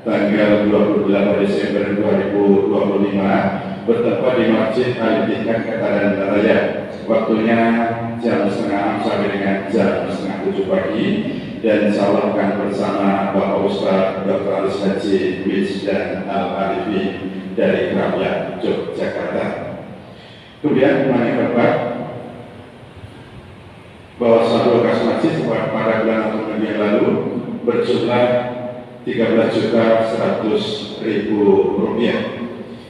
tanggal 28 Desember 2025 bertempat di Masjid Al-Ittihad Kataran Raya. Waktunya jam 5:30 sampai dengan jam 6:30 pagi, dan disalurkan bersama Bapak Ustaz Dr. Alis Haji Wisdan Al-Arifi dari Keramat, Yogyakarta. Kemudian mengenai bahwa satu lokasi masjid pada bulan Oktober yang lalu berjumlah 13.100.000 rupiah.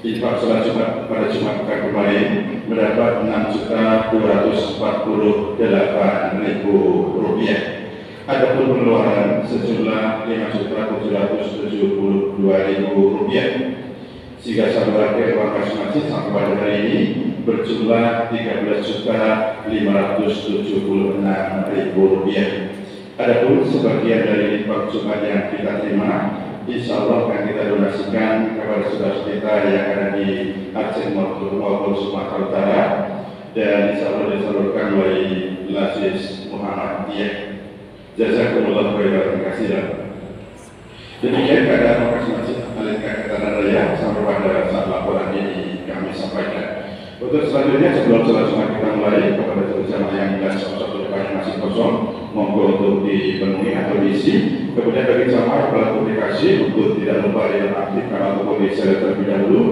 Infak sholat Jumat pada Jumat pekan kemarin mendapat 6.248.000 rupiah. Adapun pengeluaran sejumlah 5.772.000 rupiah. Sehingga saldo akhir uang kas masjid sampai pada hari ini berjumlah 13.576.000 rupiah. Adapun sebagian dari infak Jumat yang kita terima, insya Allah akan kita donasikan kepada saudara kita yang ada di Aceh maupun Sumatera Utara, dan insya Allah disalurkan oleh Lasis Muhammadiyah. Jazakumullah khairan. Terima kasih. Demikian keadaan lokasi Masjid Al-Ittihad Kataran Raya sampai pada saat laporan ini kami sampaikan. Untuk selanjutnya, sebelum sholat Jumat kita mulai, kepada seluruh jamaah yang tidak satu depannya masih kosong, monggo untuk dipenuhi atau diisi. Kemudian bagi jamaah pelaku komunikasi untuk tidak lupa dinonaktifkan ataupun di-share terlebih dahulu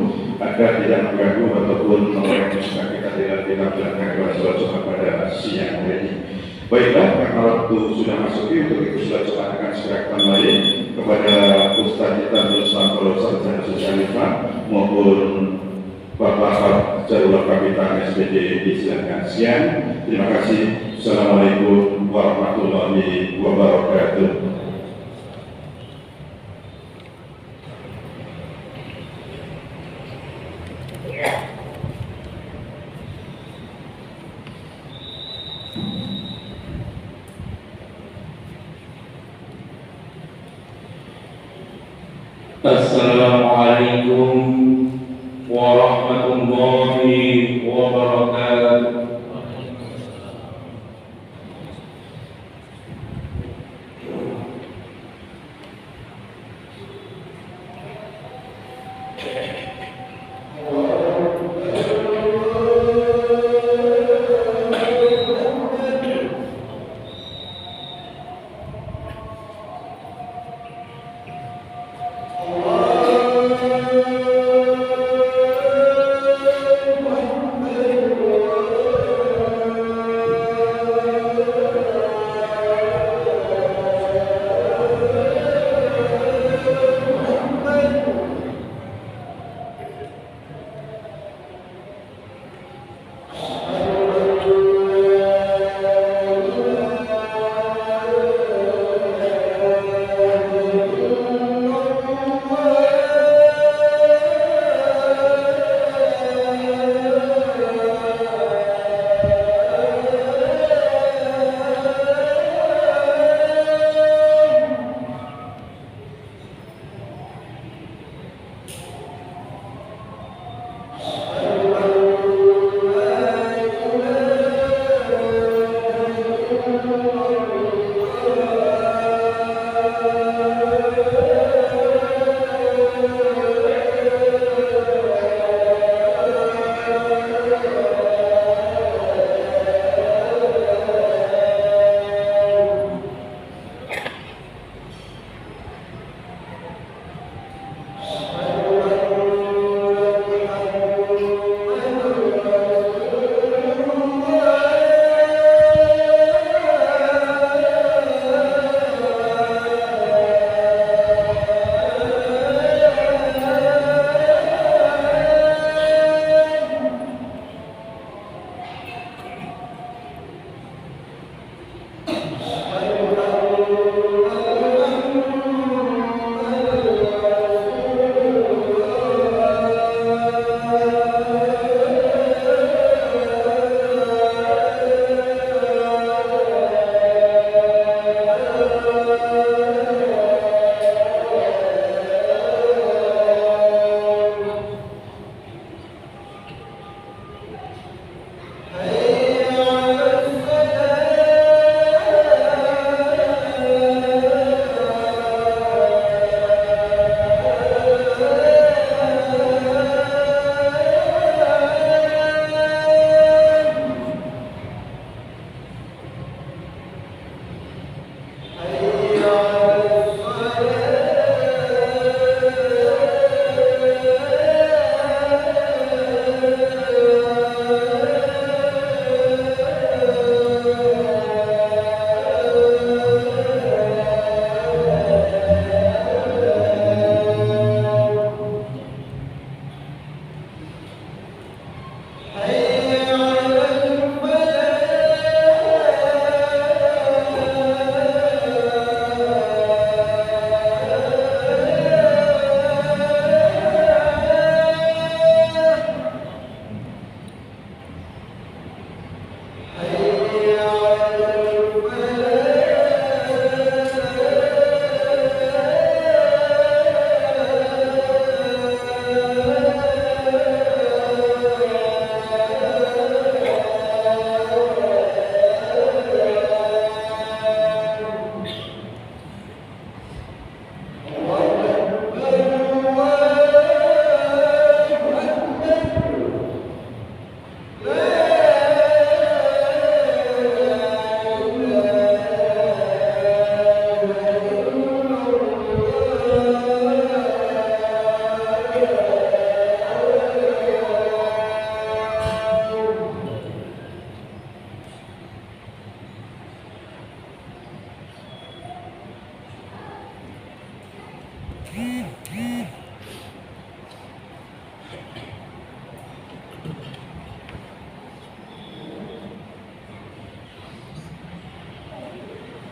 agar tidak mengganggu ataupun mengganggu kita tidak dilakukan kepada sholat Jumat pada siang hari ini. Baiklah, karena waktu sudah masuk untuk itu sholat Jumat akan segera kembali kepada Ustaz kita Nurul Sarjana Sosialita maupun Bapak Jarul Kapitan SPD, disilakan. Sekian, terima kasih. Assalamualaikum warahmatullahi wabarakatuh. Assalamualaikum warahmatullahi wabarakatuh.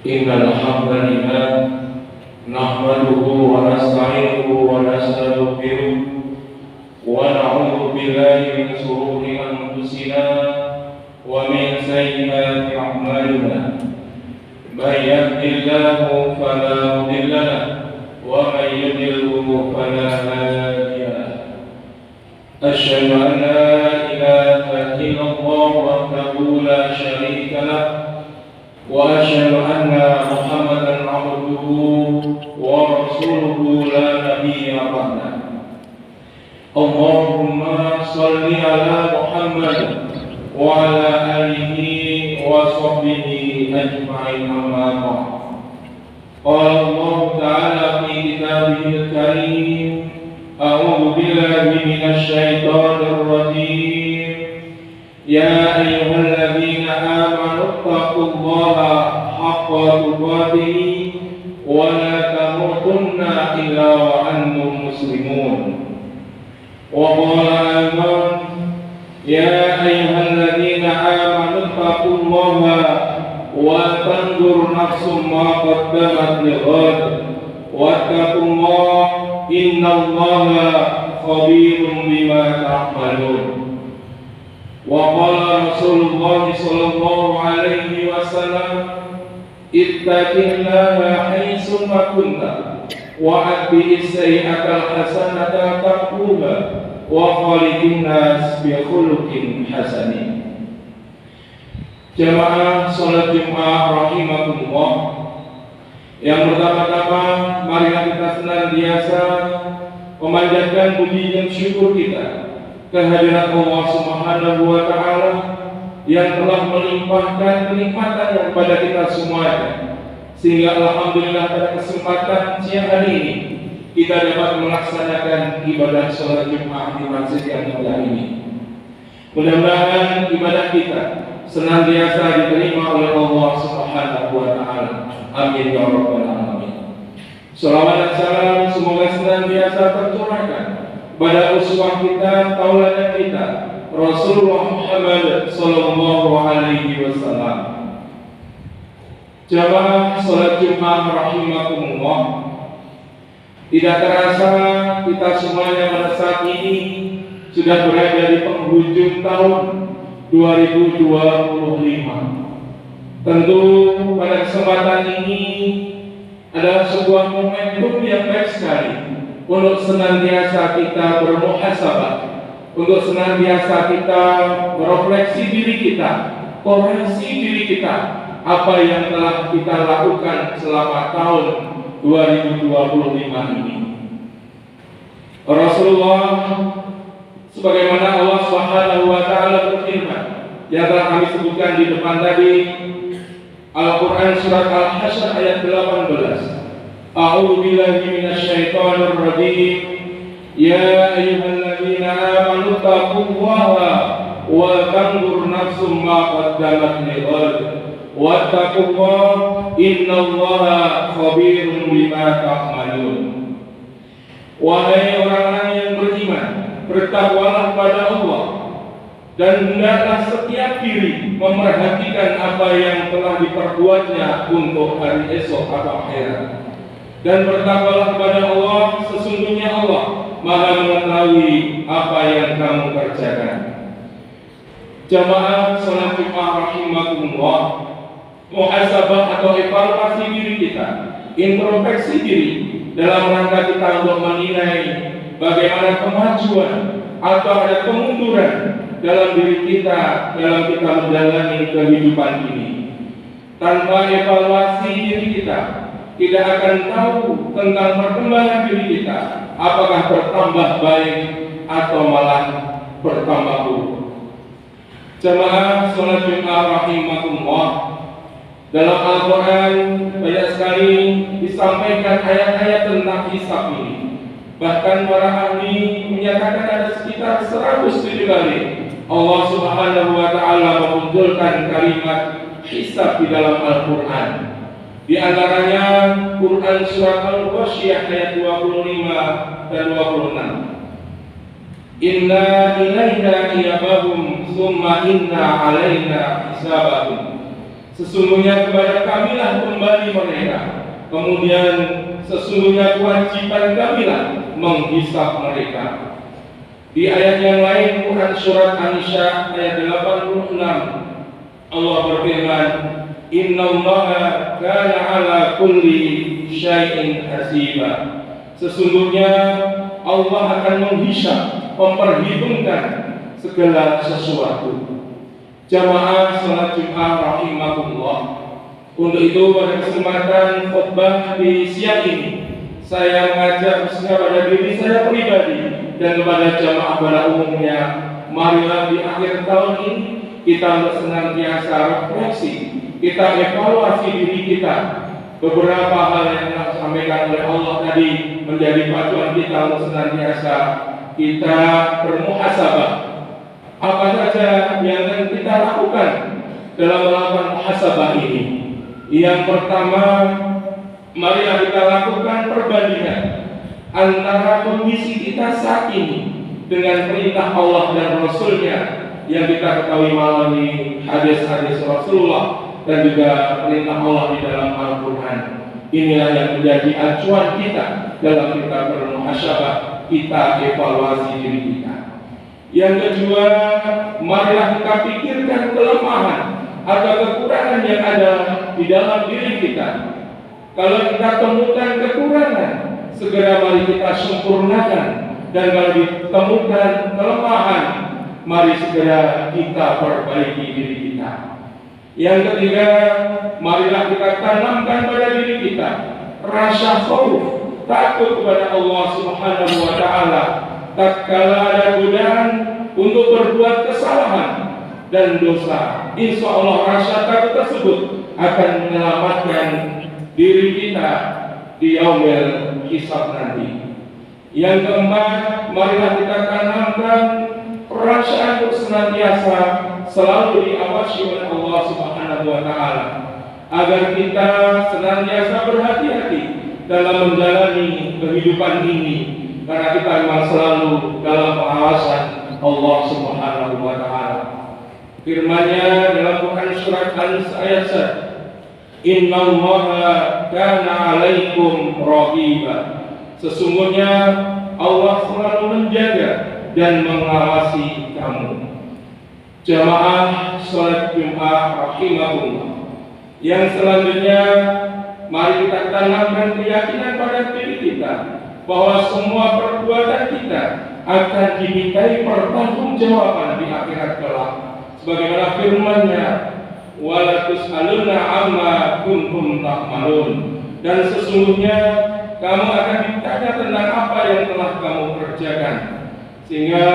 Innal hamdalillah nahmaduhu wa nasta'inuhu wa nastaghfiruh wa na'udzu billahi min shururi anfusina wa min sayyiati a'malina. May yahdihillahu fala mudilla lahu wa may yudlilhu fala hadiya lahu. Asyhadu an la ilaha illallah wahdahu la syarika lahu wa asyhadu anna Muhammadan abduhu wa rasuluhu la nabiyya ba'dahu. Allahumma shalli ala Muhammad wa ala alihi wa sahbihi ajma'in, amma ba'd. Qala Allah ta'ala fi kitabihil karim, a'udzu billahi minasy syaithanir rajim. Ya ayyuhalladzina amanu taqullaha haqqa tuqatih wa la tamutunna illa wa antum muslimun. Wa qala aidan, ya ayyuhalladzina amanu taqullaha wa tanzur nafsum ma qaddamat lighad wattaqullaha innallaha khabirun bima ta'malun. Wa qala Rasulullah sallallahu alaihi wasallam, ittaqillaha haitsu ma kunta wa atbi'is sayyi'atal hasanata tamhuha wa khaliqin nas bi khuluqin hasanin. Jamaah salat Jumat rahimakumullah. Yang pertama-tama, marilah kita senantiasa memanjatkan puji dan syukur kita kehadirat Allah Subhanahu wa Ta'ala yang telah melimpahkan kenikmatan kepada kita semuanya, sehingga alhamdulillah pada kesempatan siang hari ini kita dapat melaksanakan ibadah sholat Jumat di masjid yang mulia ini. Mudah-mudahan ibadah kita senantiasa diterima oleh Allah Subhanahu wa Ta'ala. Amin ya rabbal alamin. Shalawat dan salam semoga senantiasa tercurahkan pada uswah kita, tauladan kita, Rasulullah Muhammad sallallahu alaihi wasallam. Jamaah salat Jumat rahimakumullah. Tidak terasa kita semuanya pada saat ini sudah berada di penghujung tahun 2025. Tentu pada kesempatan ini adalah sebuah momentum yang baik sekali untuk senantiasa kita bermuhasabah, untuk senantiasa kita merefleksi diri kita, koreksi diri kita, apa yang telah kita lakukan selama tahun 2025 ini. Rasulullah, sebagaimana Allah Subhanahu wa Ta'ala berfirman, yang telah kami sebutkan di depan tadi, Al-Quran surat Al-Hasyr ayat 18. A'udzu billahi minasy syaithanir rajim. Ya ayyuhalladzina amanu taqullaha wa tanzur nafsum ma qaddamat lighad wattaqullaha innallaha khabirun bima ta'malun. Wahai orang-orang yang beriman, bertakwalah kepada Allah dan hendaklah setiap diri memerhatikan apa yang telah diperbuatnya untuk hari esok atau akhirat. Dan bertakwalah kepada Allah, sesungguhnya Allah Maha mengetahui apa yang kamu kerjakan. Jamaah salat Jumat rahimakumullah, muhasabah atau evaluasi diri kita, introspeksi diri dalam rangka kita untuk menilai bagaimana kemajuan atau ada kemunduran dalam diri kita dalam kita menjalani kehidupan ini. Tanpa evaluasi diri kita, tidak akan tahu tentang perkembangan diri kita, apakah bertambah baik atau malah bertambah buruk. Jamaah salat Jumat rahimakumullah, dalam Al-Quran banyak sekali disampaikan ayat-ayat tentang hisab ini. Bahkan para ahli menyatakan ada sekitar 107 kali Allah Subhanahu wa Ta'ala memunculkan kalimat hisab di dalam Al-Quran. Di antaranya Quran surat Al-Ghasyiyah ayat 25 dan 26. Inna ilaina iyabahum summa inna alaina hisabahum. Sesungguhnya kepada kamilah kembali mereka, kemudian sesungguhnya kewajiban kamilah menghisab mereka. Di ayat yang lain Quran surat An-Nisa ayat 86 Allah berfirman, Innallaha kana ala kulli syai'in hasiba. Sesungguhnya Allah akan menghisab, memperhitungkan segala sesuatu. Jamaah salat Jumat rahimakumullah. Untuk itu pada kesempatan khutbah di siang ini saya mengajak khususnya pada diri saya pribadi dan kepada jamaah pada umumnya, marilah di akhir tahun ini kita senantiasa refleksi, kita evaluasi diri kita. Beberapa hal yang telah disampaikan oleh Allah tadi menjadi pacuan kita untuk senantiasa kita bermuhasabah. Apa saja yang akan kita lakukan dalam melakukan muhasabah ini? Yang pertama, marilah kita lakukan perbandingan antara kondisi kita saat ini dengan perintah Allah dan Rasul-Nya yang kita ketahui melalui hadis-hadis Rasulullah dan juga perintah Allah di dalam Al-Quran. Inilah yang menjadi acuan kita dalam kita bermuhasabah, kita evaluasi diri kita. Yang kedua, marilah kita pikirkan kelemahan atau kekurangan yang ada di dalam diri kita. Kalau kita temukan kekurangan, segera mari kita sempurnakan. Dan kalau ditemukan kelemahan, mari segera kita perbaiki diri kita. Yang ketiga, marilah kita tanamkan pada diri kita rasa khauf, takut kepada Allah Subhanahu wa taala tatkala ada godaan untuk berbuat kesalahan dan dosa. Insya Allah rasa takut tersebut akan menyelamatkan diri kita di yaumil hisab nanti. Yang keempat, marilah kita tanamkan perasaan untuk senantiasa selalu diawasi oleh Allah Subhanahu wa taala agar kita senantiasa berhati-hati dalam menjalani kehidupan ini, karena kita memang selalu dalam pengawasan Allah Subhanahu wa taala. Firman-Nya dalam Quran surat An-Nisa ayat 1, Innallaha kana 'alaikum raqiba. Sesungguhnya Allah selalu menjaga dan mengawasi kamu. Jamaah salat Jumat rahimakumullah. Yang selanjutnya, mari kita tanamkan keyakinan pada diri kita bahwa semua perbuatan kita akan dimintai pertanggungjawaban di akhirat kelak. Sebagaimana firman-Nya, wala tus'aluna amma kuntum ta'malun. Dan sesungguhnya kamu akan ditanya tentang apa yang telah kamu kerjakan. Sehingga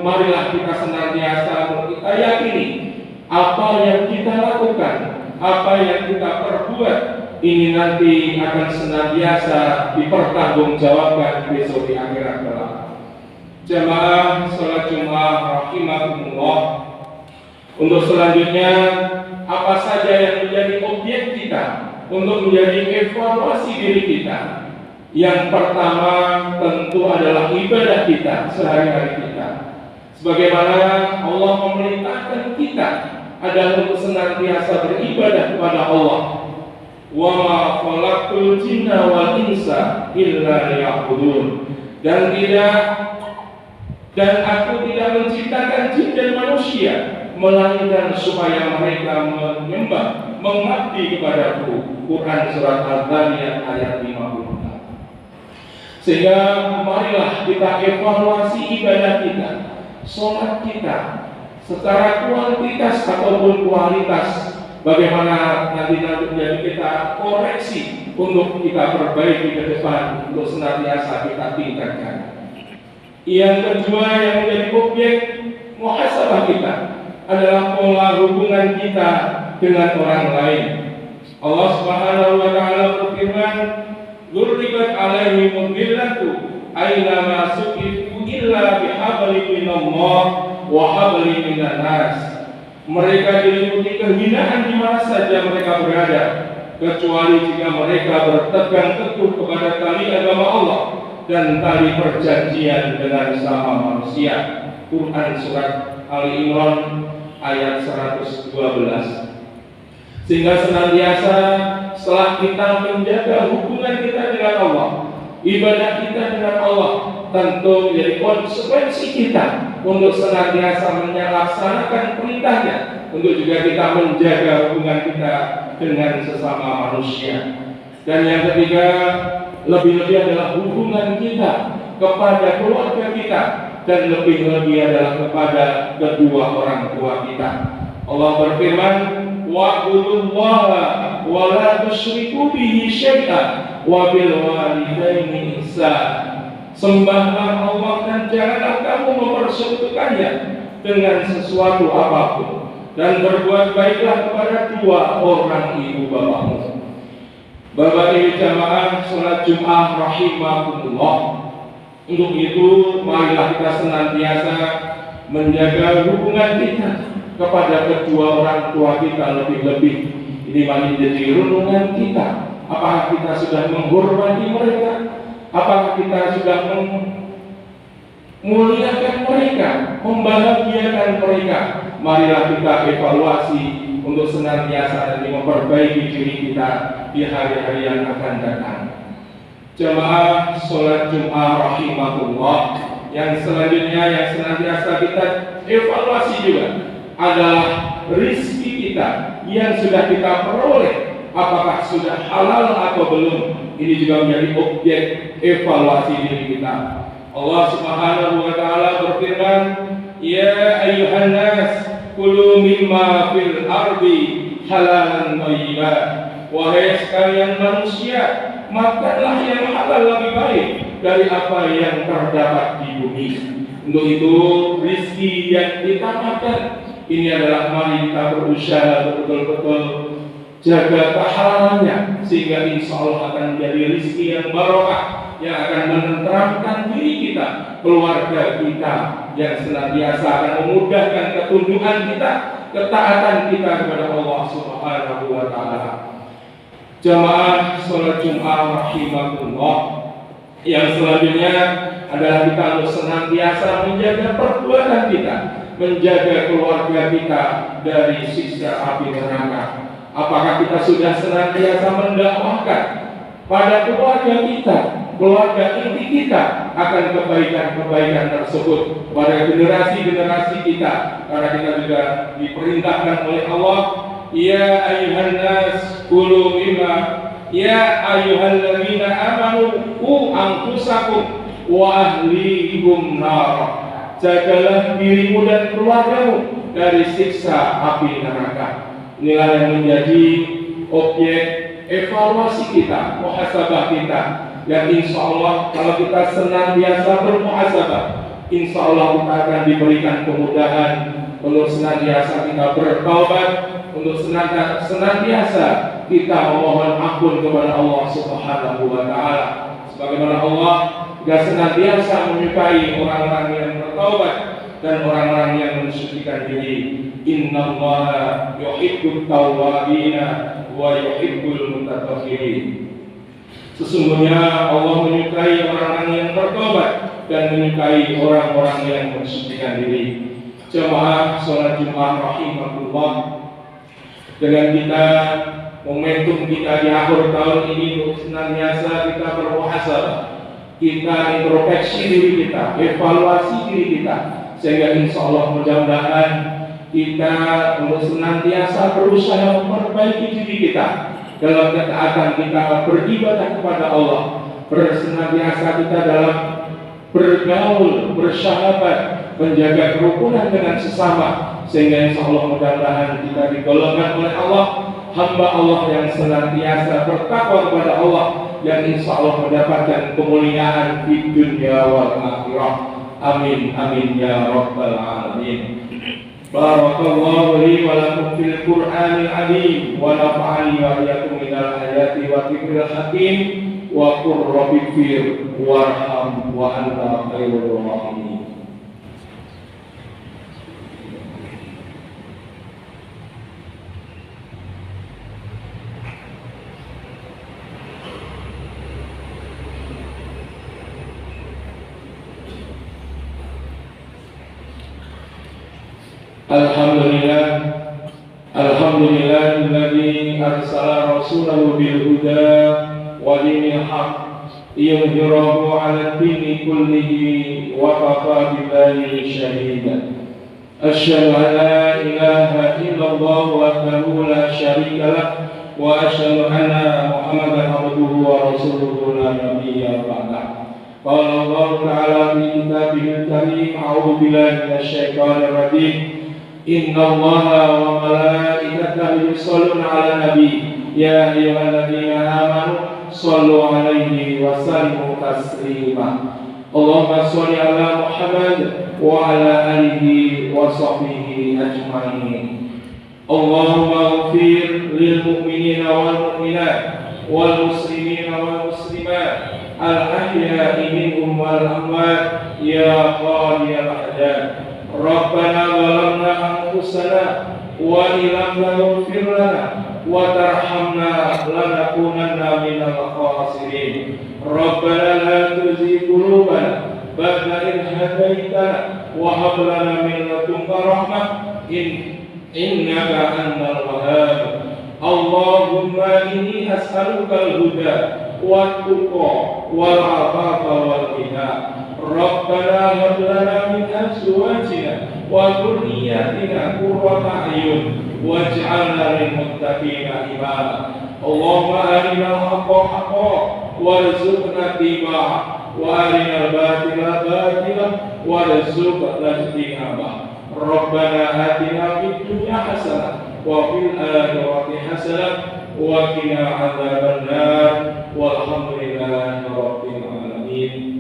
marilah kita senantiasa kita yakini apa yang kita lakukan, apa yang kita perbuat ini nanti akan senantiasa dipertanggungjawabkan besok di akhirat kelak. Jamaah salat Jumat rahimakumullah. Untuk selanjutnya, apa saja yang menjadi objek kita untuk menjadi evaluasi diri kita? Yang pertama tentu adalah ibadah kita sehari-hari kita. Sebagaimana Allah memerintahkan kita adalah untuk senantiasa beribadah kepada Allah. Wa ma khalaqtul jinna wal insa illa liya'budun. Dan aku tidak menciptakan jin dan manusia melainkan supaya mereka menyembah, mengabdi kepadaku. Quran surat Al-Dhariyat ayat 56. Sehingga marilah kita evaluasi ibadah kita, sholat kita, secara kuantitas ataupun kualitas. Bagaimana nanti menjadi kita koreksi untuk kita perbaiki ke depan, untuk senantiasa kita tingkatkan. Yang kedua yang menjadi objek muhasabah kita adalah pola hubungan kita dengan orang lain. Allah Subhanahu wa taala berfirman, "Dzuribat 'alaihimul millatu aina ma suqifu illa bihablin minallah wa hablin minan nas." Mereka diliputi kehinaan di mana saja mereka berada, kecuali jika mereka berpegang teguh kepada tali agama Allah dan tali perjanjian dengan sama manusia. Quran surat Ali Imran ayat 112. Sehingga senantiasa setelah kita menjaga hubungan kita dengan Allah, ibadah kita dengan Allah, tentu menjadi konsekuensi kita untuk senantiasa melaksanakan perintahnya, untuk juga kita menjaga hubungan kita dengan sesama manusia. Dan yang ketiga, lebih-lebih adalah hubungan kita kepada keluarga kita, dan lebih-lebih adalah kepada kedua orang tua kita. Allah berfirman, wa'budullaha wa la tusyriku bihi syai'an wa bil walidaini ihsan. Sembahlah Allah dan janganlah kamu mempersekutukannya dengan sesuatu apapun, dan berbuat baiklah kepada dua orang ibu bapakmu. Bapak Ibu jamaah salat Jumat rahimakumullah. Untuk itu marilah kita senantiasa menjaga hubungan kita kepada kedua orang tua kita lebih-lebih. Ini menjadi renungan kita. Apakah kita sudah menghormati mereka? Apakah kita sudah memuliakan mereka, membahagiakan mereka? Marilah kita evaluasi untuk senantiasa dan memperbaiki diri kita di hari-hari yang akan datang. Jemaah sholat Jumat rahimahullah, yang selanjutnya yang senantiasa kita evaluasi juga adalah rizki kita yang sudah kita peroleh, apakah sudah halal atau belum. Ini juga menjadi objek evaluasi diri kita. Allah Subhanahu wa taala berfirman, ya ayyuhan nas kulu mimma fil ardi halalan thayyiban. Wahai sekalian manusia, makanlah yang halal lebih baik dari apa yang terdapat di bumi. Untuk itu rizki yang kita makan ini adalah mari kita berusaha betul-betul jaga kehalalannya, sehingga insya Allah akan menjadi rizki yang barokah, yang akan menenteramkan diri kita, keluarga kita, yang senantiasa akan memudahkan ketundukan kita, ketaatan kita kepada Allah Subhanahu wa taala. Jamaah sholat Jumat rahimakumullah, yang selanjutnya adalah kita harus senantiasa menjaga perbuatan kita, menjaga keluarga kita dari siksa api neraka. Apakah kita sudah senantiasa mendakwahkan pada keluarga kita, keluarga inti kita, akan kebaikan-kebaikan tersebut pada generasi-generasi kita? Karena kita juga diperintahkan oleh Allah, ya ayyuhan nas kulu mimma, ya ayyuhalladzina amanu qu anfusakum wa ahlikum nar. Jagalah dirimu dan keluargamu dari siksa api neraka. Inilah yang menjadi objek evaluasi kita, muhasabah kita. Dan insya Allah kalau kita senantiasa bermuhasabah, insya Allah kita akan diberikan kemudahan untuk senantiasa kita bertaubat, untuk senantiasa kita memohon ampun kepada Allah Subhanahu wa taala. Sebagaimana Allah juga senantiasa menyukai orang-orang yang bertaubat dan orang-orang yang mensucikan diri. Innallaha yuhibbut tawwabina wa yuhibbul mutatahhirin. Sesungguhnya Allah menyukai orang-orang yang bertobat dan menyukai orang-orang yang mensucikan diri. Jemaah sholat Jumat rahimahullah, dengan kita momentum kita di akhir tahun ini untuk senantiasa kita bermuhasabah, kita introspeksi diri kita, evaluasi diri kita, sehingga insya Allah mudah-mudahan kita untuk senantiasa berusaha memperbaiki diri kita dalam ketaatan kita, beribadah kepada Allah, bersenantiasa kita dalam bergaul, bersahabat, menjaga kerukunan dengan sesama, sehingga insya Allah mudah-mudahan kita digolongkan oleh Allah, hamba Allah yang senantiasa bertakwa kepada Allah, yang insya Allah mendapatkan kemuliaan di dunia wal akhirah. Amin amin ya rabbal alamin. Barakallahu li wa lakum fil Qur'anil azim wa nafa'ani wa iyyakum minal ayati wa dzikril hakim wa qur rabbighfir warham wa anta khairur rahimin. Alhamdulillahilladzi arsala rasulahu bil huda wa dinil haqq yudhhirahu 'ala ad-dini kullihi wa kafa billahi shahida. Asyhadu an la ilaha illallah wahdahu la syarika lah wa asyhadu anna Muhammadan abduhu wa rasuluhu la nabiyya ba'dah. Qala Allah ta'ala fi kitabihil karim, a'udzu billahi minasyaitonir rajim. Inna Allaha wa malaikatahu yusholluna 'alan nabi ya ayyuhalladzina amanu shallu 'alaihi wa sallimu taslima. Allahumma shalli 'ala Muhammad wa 'ala alihi wa sahbihi ajma'in. Allahumma ighfir lil mu'minina wal mu'minat wal muslimina wal muslimat al-ahya'i minhum wal amwat ya qadiyal hajat. Rabbana zalamna anfusana wa illam taghfir lana wa tarhamna lanakunanna minal khasirin. Rabbana la tuzigh qulubana ba'da idh hadaytana wa hab lana min ladunka rahmah innaka antal wahhab. Allahumma inni as'aluka al-huda wat-tuqa wal 'afafa wal ghina. Rabbana hab lana min azwajina wa dhurriyyatina qurrata a'yun waj'alna lil muttaqina imama. Allahumma arinal haqqa haqqan warzuqna ittiba'ah wa arinal batila batilan warzuqna ijtinabah. Rabbana atina fid dunya hasanah wa fil akhirati hasanah wa qina adzabannar walhamdulillahi rabbil alamin.